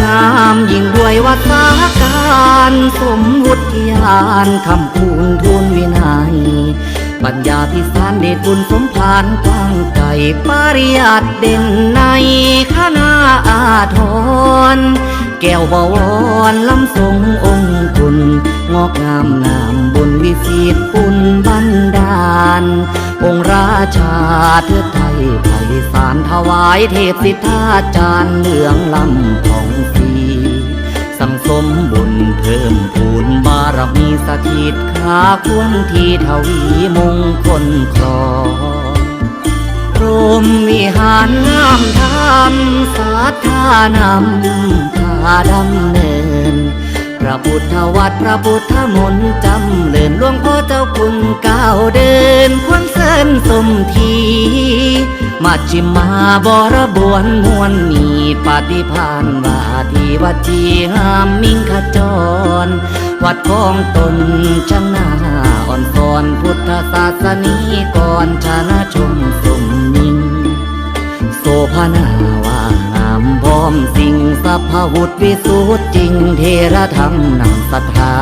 งามยิ่งด้วยวาสาการสมวุฒิญาณคำคูณทูลวินัยปัญญาพิสารเดชบุญสมภารกว้างไกลปริยัติเด่นในคณะอาทรแก้วบวรล้ำทรงองค์คุณงอกงามนามบุญวิสิตปุณบันดาลองค์ราชาเทิดไทยไพศาลถวายเทพสิทธาจารย์เหลืองลำของฟรีสั่งสมบุญเพิ่มพูนบารมีสถิตขาควรที่ทวีมงคลคลอพรหมวิหารงามธรรมศาสธานำพาดำเนินพระพุทธวัดพระพุทธมนต์จำเลินหลวงพ่อเจ้าคุณก้าวเดินควรเส้นสมทีมัชฌิมาบรบวนมวลมีปฏิภาณวาทีวัจีหามมิ่งขจรวัดของตนช่างนาอ่อนสอนพุทธศาสนิกรชนะชมสมยิ่งโสภณาว่างามพร้อมสิ่งสัพพวุฒิวิสุทธิจริงเทระธรรมนำศรัทธา